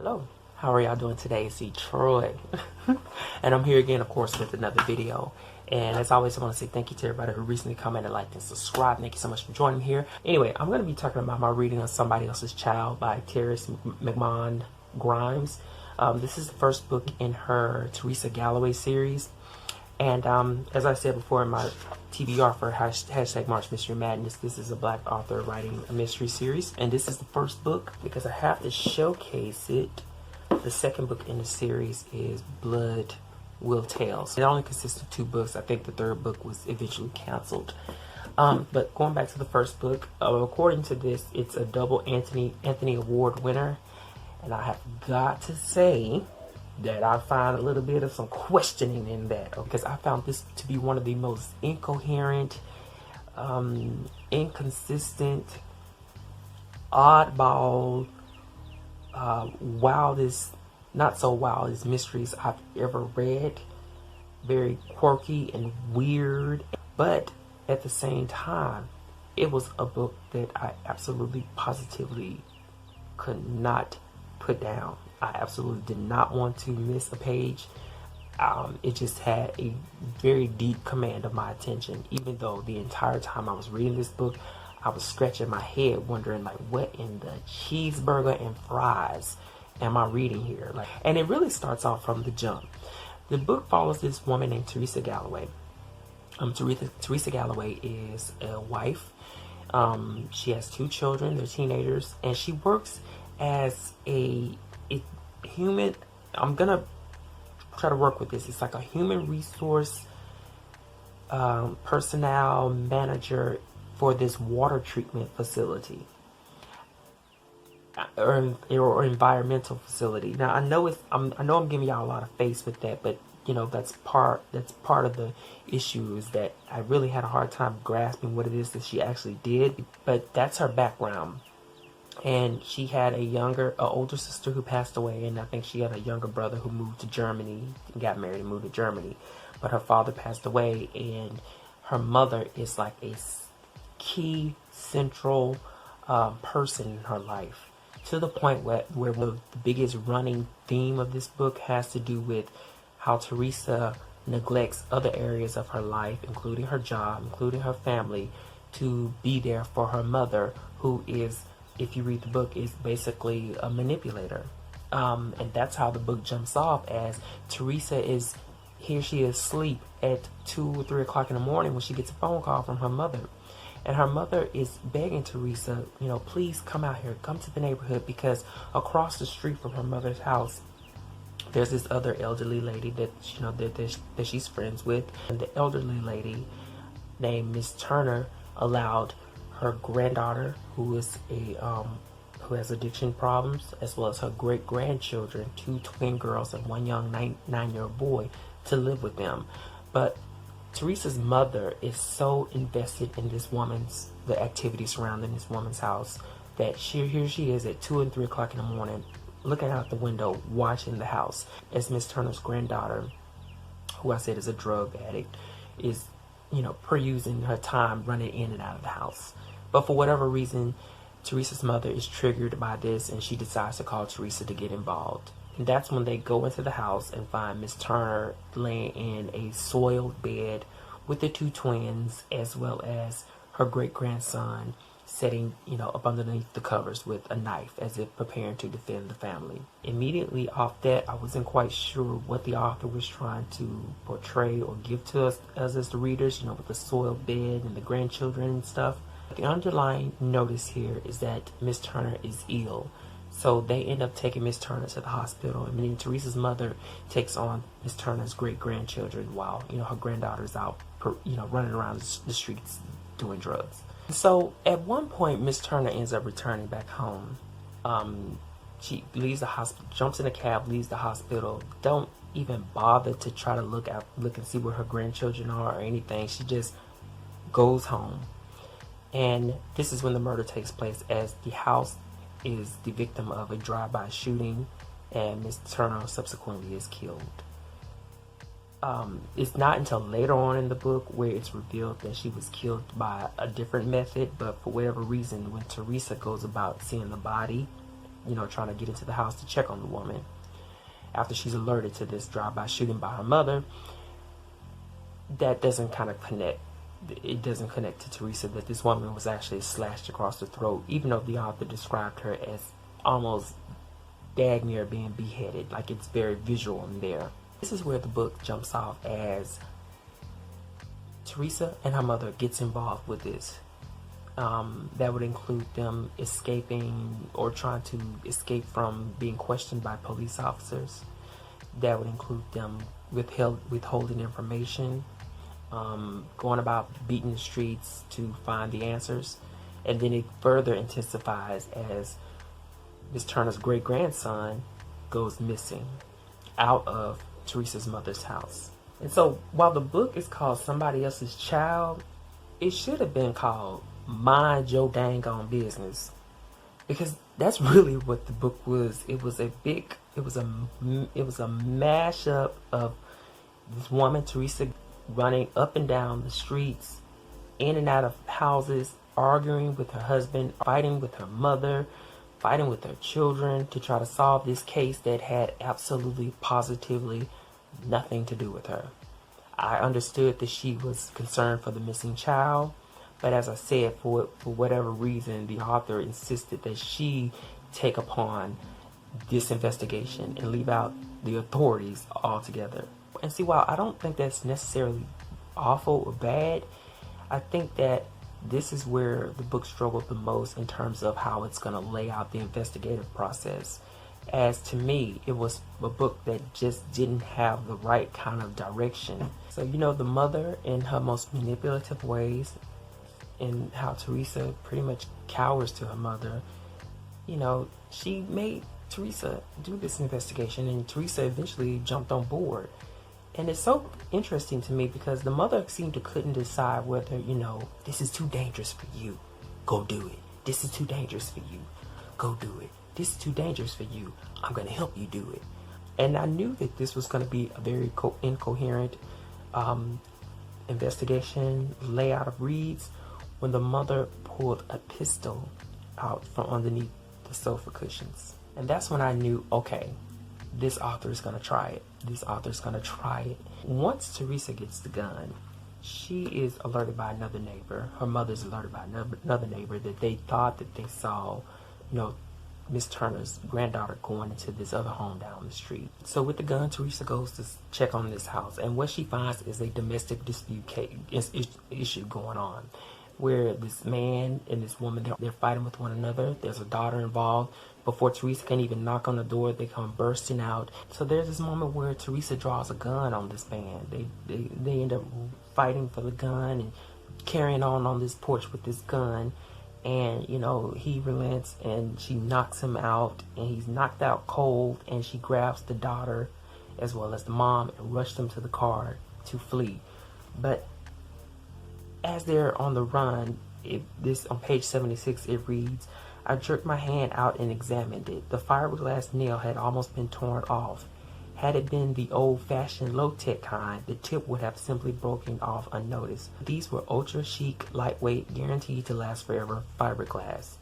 Hello, how are y'all doing today? It's Troi. And I'm here again, of course, with another video. And as always, I want to say thank you to everybody who recently commented, liked, and subscribed. Thank you so much for joining me here. Anyway, I'm going to be talking about my reading of Somebody Else's Child by Terris McMahan Grimes. This is the first book in her Teresa Galloway series. And as I said before in my TBR for hashtag March Mystery Madness, this is a black author writing a mystery series. And this is the first book because I have to showcase it. The second book in the series is Blood Will Tales. It only consists of 2 books. I think the third book was eventually canceled. But going back to the first book, according to this, it's a double Anthony Award winner. And I have got to say that I find a little bit of some questioning in that, because I found this to be one of the most incoherent, inconsistent, oddball, wildest, not so wild as mysteries I've ever read. Very quirky and weird, but at the same time, it was a book that I absolutely positively could not put down. I absolutely did not want to miss a page. It just had a very deep command of my attention, even though the entire time I was reading this book, I was scratching my head wondering, like, what in the cheeseburger and fries am I reading here? And it really starts off from the jump. The book follows this woman named Teresa Galloway. Teresa Galloway is a wife. She has 2 children. They're teenagers, and she works as a human. I'm gonna try to work with this. It's like a human resource personnel manager for this water treatment facility or environmental facility. Now I know I'm giving y'all a lot of face with that, but you know that's part of the issue, is that I really had a hard time grasping what it is that she actually did. But that's her background. And she had an older sister who passed away, and I think she had a younger brother who moved to Germany, got married and moved to Germany. But her father passed away, and her mother is like a key central person in her life, to the point where the biggest running theme of this book has to do with how Teresa neglects other areas of her life, including her job, including her family, to be there for her mother, who is, if you read the book, is basically a manipulator. And that's how the book jumps off, as Teresa is here. She is asleep at 2 or 3 o'clock in the morning when she gets a phone call from her mother. And her mother is begging Teresa, you know, please come out here, come to the neighborhood, because across the street from her mother's house, there's this other elderly lady that, you know, that she's friends with. And the elderly lady named Miss Turner allowed her granddaughter, who has addiction problems, as well as her great-grandchildren, 2 twin girls and 1 young 9-year-old boy, to live with them. But Teresa's mother is so invested in the activities surrounding this woman's house, that here she is at 2 and 3 o'clock in the morning, looking out the window, watching the house, as Miss Turner's granddaughter, who I said is a drug addict, is, you know, using her time running in and out of the house. But for whatever reason, Teresa's mother is triggered by this, and she decides to call Teresa to get involved. And that's when they go into the house and find Miss Turner laying in a soiled bed with the 2 twins, as well as her great-grandson sitting, you know, up underneath the covers with a knife, as if preparing to defend the family. Immediately off that, I wasn't quite sure what the author was trying to portray or give to us as the readers, you know, with the soiled bed and the grandchildren and stuff. The underlying notice here is that Miss Turner is ill. So they end up taking Miss Turner to the hospital, and then Teresa's mother takes on Miss Turner's great-grandchildren while, you know, her granddaughter's out, you know, running around the streets doing drugs. So at one point, Miss Turner ends up returning back home. She leaves the hospital, jumps in a cab, leaves the hospital, don't even bother to try to look and see where her grandchildren are or anything. She just goes home. And this is when the murder takes place, as the house is the victim of a drive-by shooting, and Miss Turner subsequently is killed. It's not until later on in the book where it's revealed that she was killed by a different method, but for whatever reason, when Teresa goes about seeing the body, trying to get into the house to check on the woman. After she's alerted to this drive-by shooting by her mother, that doesn't kind of connect. It doesn't connect to Teresa that this woman was actually slashed across the throat, even though the author described her as almost dag near being beheaded. Like, it's very visual in there. This is where the book jumps off as Teresa and her mother gets involved with this. That would include them escaping or trying to escape from being questioned by police officers. That would include them withholding information, going about beating the streets to find the answers. And then it further intensifies as Miss Turner's great-grandson goes missing out of Teresa's mother's house. And so while the book is called Somebody Else's Child, it should have been called Mind Your Dang On Business, because that's really what the book was. It was a mashup of this woman, Teresa, running up and down the streets, in and out of houses, arguing with her husband, fighting with her mother, fighting with her children to try to solve this case that had absolutely, positively nothing to do with her. I understood that she was concerned for the missing child, but as I said, for whatever reason, the author insisted that she take upon this investigation and leave out the authorities altogether. And see, while I don't think that's necessarily awful or bad, I think that this is where the book struggled the most in terms of how it's going to lay out the investigative process. As to me, it was a book that just didn't have the right kind of direction. So, the mother in her most manipulative ways, and how Teresa pretty much cowers to her mother, she made Teresa do this investigation, and Teresa eventually jumped on board. And it's so interesting to me because the mother seemed to couldn't decide whether, this is too dangerous for you, go do it. This is too dangerous for you, go do it. This is too dangerous for you, I'm going to help you do it. And I knew that this was going to be a very incoherent investigation, layout of reads, when the mother pulled a pistol out from underneath the sofa cushions. And that's when I knew, okay, this author is going to try it. This author is going to try it. Once Teresa gets the gun, she is alerted by another neighbor. Her mother's alerted by another neighbor that they thought that they saw, Miss Turner's granddaughter going into this other home down the street. So with the gun, Teresa goes to check on this house. And what she finds is a domestic dispute issue going on, where this man and this woman, they're fighting with one another. There's a daughter involved. Before Teresa can even knock on the door, they come bursting out. So there's this moment where Teresa draws a gun on this man. They end up fighting for the gun and carrying on this porch with this gun. And, he relents and she knocks him out, and he's knocked out cold, and she grabs the daughter as well as the mom and rushed them to the car to flee. But as they're on the run, on page 76, it reads, I jerked my hand out and examined it. The fiberglass nail had almost been torn off. Had it been the old-fashioned low-tech kind, the tip would have simply broken off unnoticed. These were ultra-chic, lightweight, guaranteed to last forever fiberglass,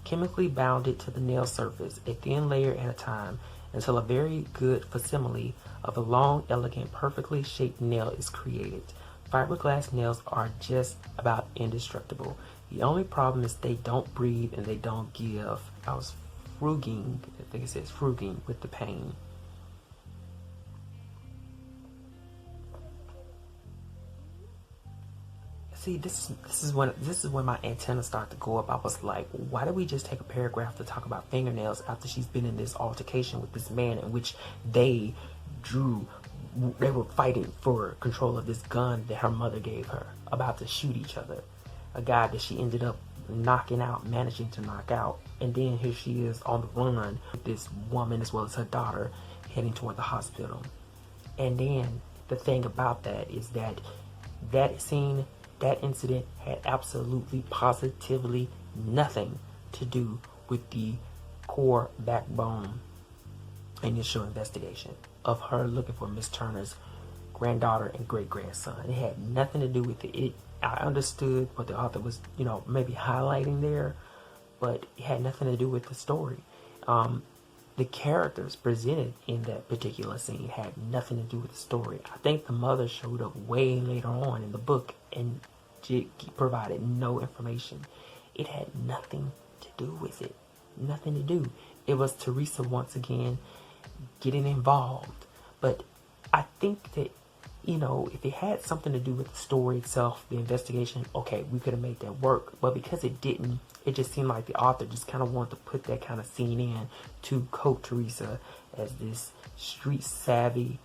chemically bounded to the nail surface, a thin layer at a time, until a very good facsimile of a long, elegant, perfectly shaped nail is created. Fiberglass nails are just about indestructible. The only problem is they don't breathe and they don't give. I was fruging, I think it says fruging with the pain. See, this is when my antennas start to go up. I was like, why did we just take a paragraph to talk about fingernails after she's been in this altercation with this man in which they were fighting for control of this gun that her mother gave her, about to shoot each other. A guy that she ended up managing to knock out. And then here she is on the run with this woman as well as her daughter heading toward the hospital. And then the thing about that is that scene, that incident had absolutely, positively nothing to do with the core backbone initial investigation of her looking for Miss Turner's granddaughter and great-grandson. It had nothing to do with it. I understood what the author was, maybe highlighting there, but it had nothing to do with the story. The characters presented in that particular scene had nothing to do with the story. I think the mother showed up way later on in the book and provided no information. It had nothing to do with it. Nothing to do. It was Teresa once again getting involved. But I think that, if it had something to do with the story itself, the investigation, okay, we could have made that work. But because it didn't, it just seemed like the author just kind of wanted to put that kind of scene in to coat Teresa as this street savvy,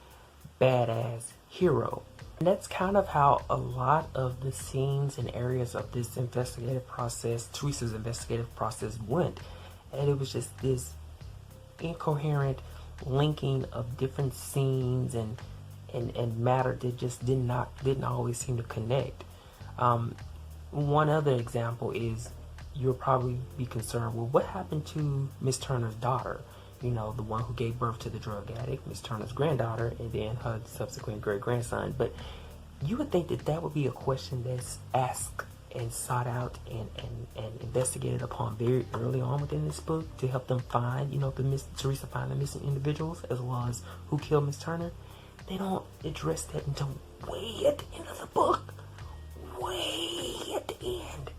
badass hero. And that's kind of how a lot of the scenes and areas of this investigative process, Teresa's investigative process, went. And it was just this incoherent linking of different scenes and matter that just didn't always seem to connect. One other example is, you'll probably be concerned, well, what happened to Miss Turner's daughter? The one who gave birth to the drug addict, Miss Turner's granddaughter, and then her subsequent great-grandson. But you would think that would be a question that's asked and sought out and investigated upon very early on within this book to help them find, Teresa find the missing individuals as well as who killed Miss Turner. They don't address that until way at the end of the book. Way at the end.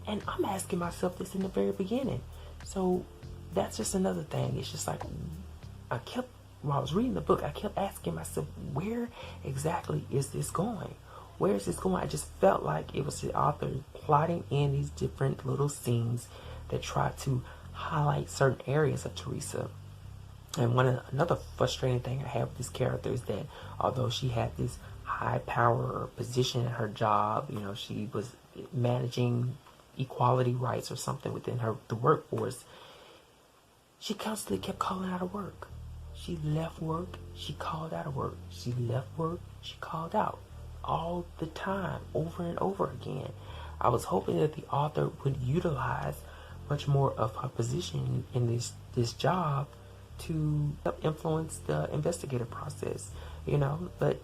And I'm asking myself this in the very beginning. So that's just another thing. It's just like, while I was reading the book, I kept asking myself, where exactly is this going? Where is this going? I just felt like it was the author plotting in these different little scenes that try to highlight certain areas of Teresa. And another frustrating thing I have with this character is that although she had this high power or position in her job, she was managing equality rights or something within the workforce, she constantly kept calling out of work. She left work, she called out of work. She left work, she called out. All the time, over and over again. I was hoping that the author would utilize much more of her position in this job to help influence the investigative process, but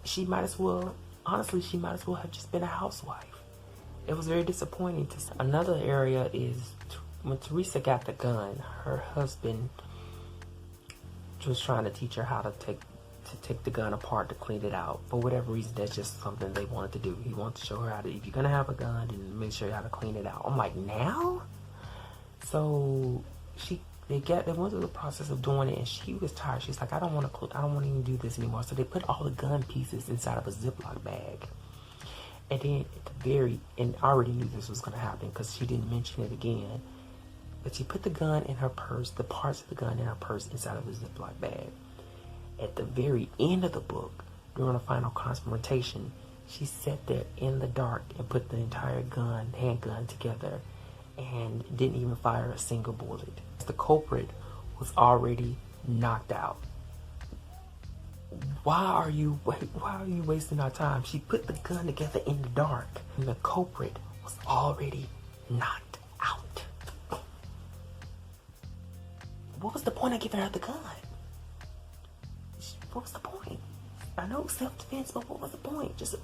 she might as well have just been a housewife. It was very disappointing to see. Another area is when Teresa got the gun, her husband was trying to teach her how to take the gun apart to clean it out. For whatever reason, that's just something they wanted to do. He wanted to show her how to, if you're gonna have a gun, then make sure how to clean it out. I'm like, now? So they went through the process of doing it, and she was tired. She's like, I don't want to even do this anymore. So they put all the gun pieces inside of a Ziploc bag. And then and I already knew this was going to happen because she didn't mention it again. But she put the gun in her purse, the parts of the gun in her purse inside of a Ziploc bag. At the very end of the book, during the final confrontation, she sat there in the dark and put the entire handgun together and didn't even fire a single bullet. The culprit was already knocked out. Why are you wasting our time? She put the gun together in the dark and the culprit was already knocked out. What was the point of giving her the gun? What was the point? I know self-defense, but what was the point? Just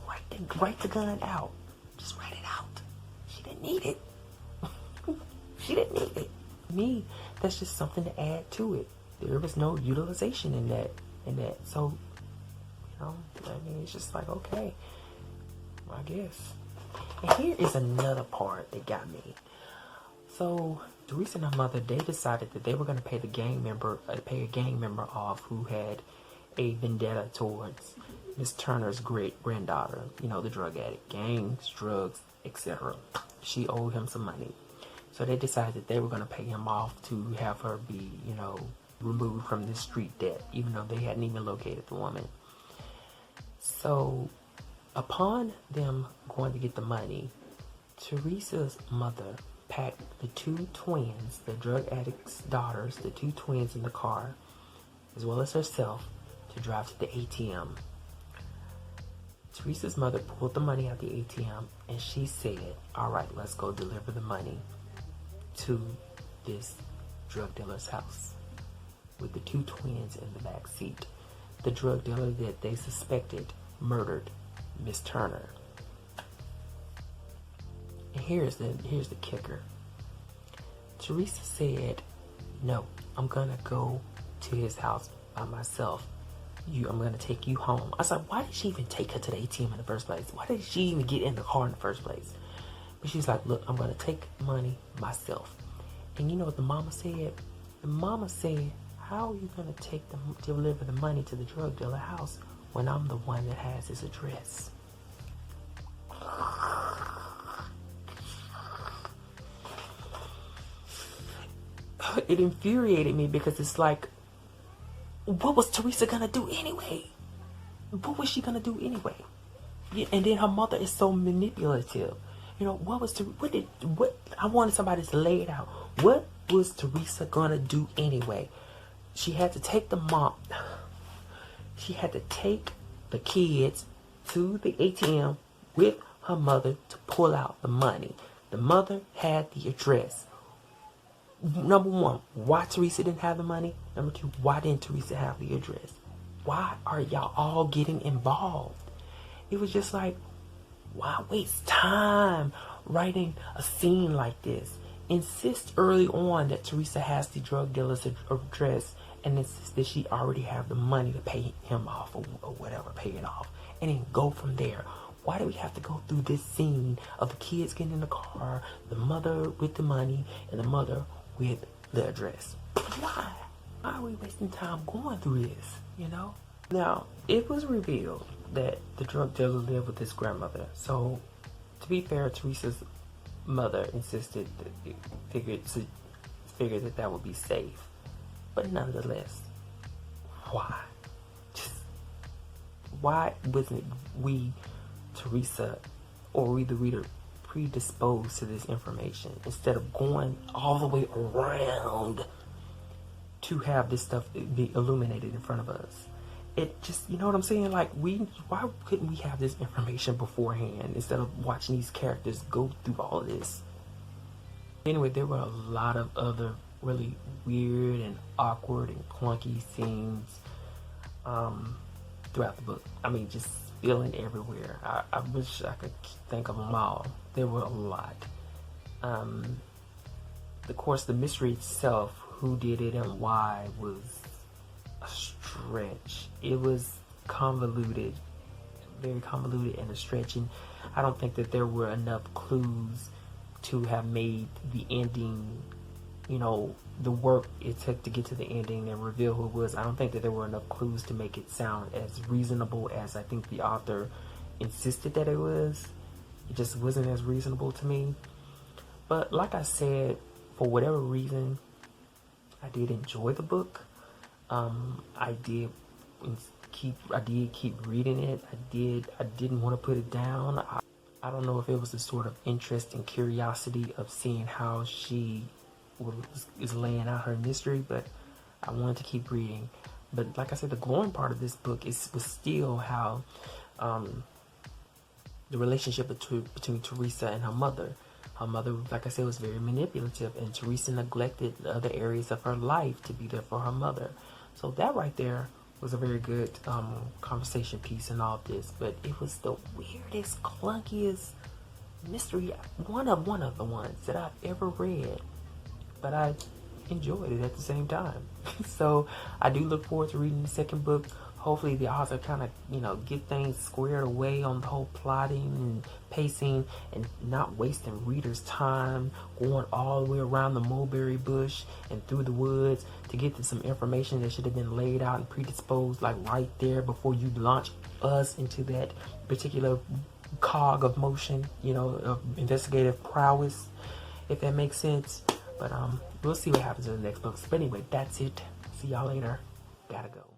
write the gun out. Just write it out. She didn't need it. She didn't need it. Me, that's just something to add to it. There was no utilization in that. So, it's just like, okay, I guess. And here is another part that got me. So, Teresa and her mother, they decided that they were going to pay a gang member off who had a vendetta towards Miss Turner's great granddaughter, the drug addict, gangs, drugs, etc. She owed him some money. So they decided that they were going to pay him off to have her be, removed from this street debt, even though they hadn't even located the woman. So upon them going to get the money, Teresa's mother packed the two twins, the drug addict's daughters, the two twins in the car, as well as herself, to drive to the ATM. Teresa's mother pulled the money out the ATM and she said, all right, let's go deliver the money to this drug dealer's house with the two twins in the back seat. The drug dealer that they suspected murdered Miss Turner. And here's the kicker. Teresa said, no, I'm gonna go to his house by myself. I'm gonna take you home. I said, why did she even take her to the ATM in the first place? Why did she even get in the car in the first place? But she's like, look, I'm gonna take money myself. And you know what the mama said? The mama said, how are you gonna deliver the money to the drug dealer house when I'm the one that has his address? It infuriated me because it's like, what was Teresa gonna do anyway? What was she gonna do anyway? Yeah, and then her mother is so manipulative. You know, what I wanted somebody to lay it out. What was Teresa gonna do anyway? She had to take the kids to the ATM with her mother to pull out the money. The mother had the address. Number one, why Teresa didn't have the money? Number two, why didn't Teresa have the address? Why are y'all all getting involved? It was just like, why waste time writing a scene like this? Insist early on that Teresa has the drug dealer's address and insist that she already have the money to pay him off or whatever, pay it off. And then go from there. Why do we have to go through this scene of the kids getting in the car, the mother with the money, and the mother with the address? Why? Why are we wasting time going through this, you know? Now, it was revealed that the drug dealer lived with his grandmother. So, to be fair, Teresa's mother insisted that figured that would be safe. But nonetheless, why? Why wasn't Teresa, or we the reader, predisposed to this information instead of going all the way around to have this stuff be illuminated in front of us? It just, you know what I'm saying? Like, why couldn't we have this information beforehand instead of watching these characters go through all of this? Anyway, there were a lot of other really weird and awkward and clunky scenes throughout the book. I mean, just spilling everywhere. I wish I could think of them all. There were a lot. Of course, the mystery itself, who did it and why, was a stretch. It was convoluted, very convoluted and a stretch. And I don't think that there were enough clues to have made the ending, you know, the work it took to get to the ending and reveal who it was. I don't think that there were enough clues to make it sound as reasonable as I think the author insisted that it was. It just wasn't as reasonable to me. But like I said, for whatever reason, I did enjoy the book. I did keep reading it. I didn't want to put it down. I don't know if it was the sort of interest and curiosity of seeing how she is laying out her mystery, but I wanted to keep reading. But like I said, the glowing part of this book was still how the relationship between Teresa and her mother. Her mother, like I said, was very manipulative, and Teresa neglected the other areas of her life to be there for her mother. So that right there was a very good conversation piece in all of this. But it was the weirdest, clunkiest mystery, one of the ones that I've ever read. But I enjoyed it at the same time. So I do look forward to reading the second book. Hopefully the author kind of, you know, get things squared away on the whole plotting and pacing and not wasting readers' time going all the way around the mulberry bush and through the woods to get to some information that should have been laid out and predisposed like right there before you launch us into that particular cog of motion, you know, of investigative prowess, if that makes sense. But we'll see what happens in the next books. But anyway, that's it. See y'all later. Gotta go.